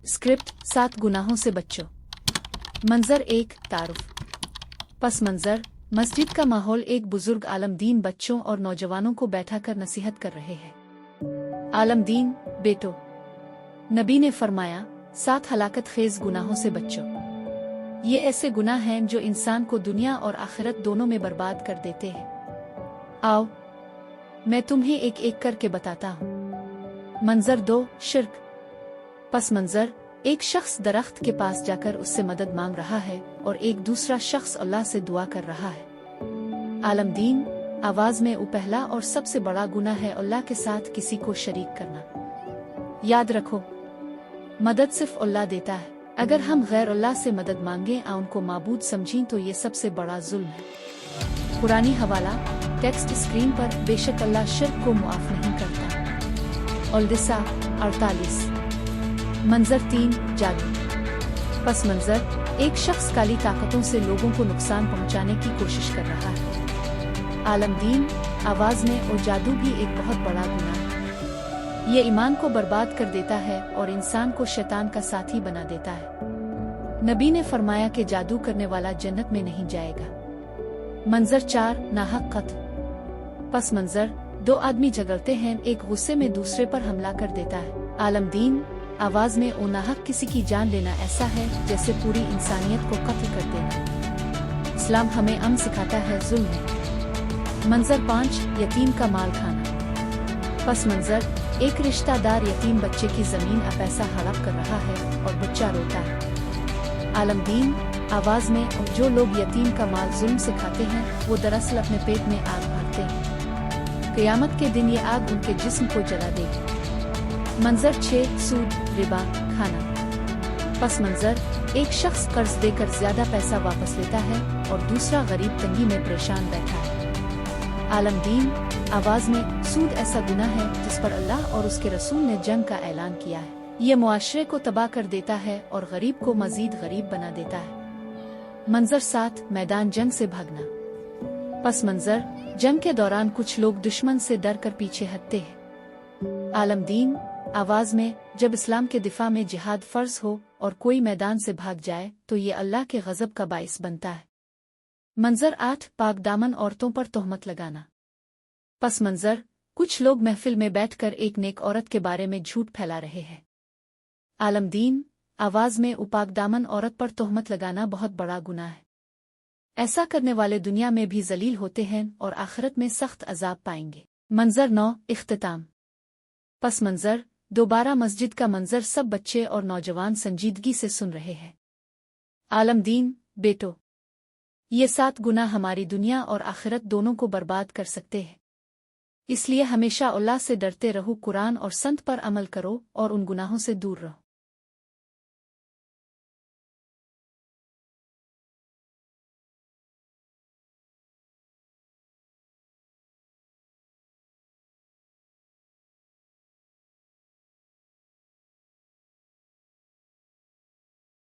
Script 7 गुनाहों से बच्चों। मंजर 1 तारुफ। पस मंजर मस्जिद का माहौल। एक बुजुर्ग आलमदीन बच्चों और नौजवानों को बैठा कर नसीहत कर रहे हैं। आलमदीन, बेटो, नबी ने फरमाया 7 हलाकत खेज गुनाहों से बच्चों। ये ऐसे गुनाह हैं जो इंसान को दुनिया और आखिरत दोनों में बर्बाद कर देते हैं। आओ मैं तुम्हें एक एक करके बताता हूँ। मंजर 2 शिर्क। पस मंजर एक शख्स दरख्त के पास जाकर उससे मदद मांग रहा है और एक दूसरा शख्स अल्लाह से दुआ कर रहा है। आलमदीन आवाज में पहला और सबसे बड़ा गुनाह है अल्लाह के साथ किसी को शरीक करना। याद रखो, मदद सिर्फ अल्लाह देता है। अगर हम गैर अल्लाह से मदद मांगे या उनको माबूद समझें तो ये सबसे बड़ा जुल्म है। पुरानी हवाला टेक्स्ट स्क्रीन पर। बेशक अल्लाह शिर्क को मुआफ नहीं करता। अल-निसा 48। मंजर 3 जादू। पस मंजर एक शख्स काली ताकतों से लोगों को नुकसान पहुंचाने की कोशिश कर रहा है। आलमदीन आवाज में और जादू भी एक बहुत बड़ा गुनाह है। ये ईमान को बर्बाद कर देता है और इंसान को शैतान का साथी बना देता है। नबी ने फरमाया कि जादू करने वाला जन्नत में नहीं जाएगा। मंजर 4 नाहक कत्ल। पस मंजर 2 आदमी झगड़ते हैं। एक गुस्से में दूसरे पर हमला कर देता है। आलमदीन आवाज में नाहक किसी की जान लेना ऐसा है जैसे पूरी इंसानियत को कत्ल कर देना। इस्लाम हमें अमन सिखाता है, जुल्म नहीं। मंजर 5 यतीम का माल खाना। पस मंजर एक रिश्तेदार यतीम बच्चे की जमीन और पैसा हड़प कर रहा है और बच्चा रोता है। आलमदीन आवाज में जो लोग यतीम का माल जुल्म से खाते हैं वो दरअसल अपने पेट में आग भरते हैं। क़यामत के दिन ये आग उनके जिस्म को जला देगी। मंजर 6 सूद रिबा खाना। पस मंजर एक शख्स कर्ज देकर ज्यादा पैसा वापस लेता है और दूसरा गरीब तंगी में परेशान बैठा है। आलमदीन आवाज में सूद ऐसा गुनाह है जिस पर अल्लाह और उसके रसूल ने जंग का ऐलान किया है। ये मुआशरे को तबाह कर देता है और गरीब को मजीद गरीब बना देता है। मंजर 7 मैदान जंग से भागना। पस मंजर जंग के दौरान कुछ लोग दुश्मन से डर कर पीछे हटते हैं। आलमदीन आवाज में जब इस्लाम के दिफा में जिहाद फर्ज हो और कोई मैदान से भाग जाए तो ये अल्लाह के गजब का बाइस बनता है। मंजर 8 पाक दामन औरतों पर तोहमत लगाना। पस मंजर कुछ लोग महफिल में बैठकर एक नेक औरत के बारे में झूठ फैला रहे हैं। आलमदीन आवाज में पाक दामन औरत पर तोहमत लगाना बहुत बड़ा गुनाह है। ऐसा करने वाले दुनिया में भी जलील होते हैं और आखिरत में सख्त अजाब पाएंगे। मंजर 9 इख्तिताम। पस मंजर दोबारा मस्जिद का मंजर। सब बच्चे और नौजवान संजीदगी से सुन रहे हैं। आलमदीन बेटो, ये 7 गुनाह हमारी दुनिया और आखिरत दोनों को बर्बाद कर सकते हैं। इसलिए हमेशा अल्लाह से डरते रहो, कुरान और संत पर अमल करो और उन गुनाहों से दूर रहो।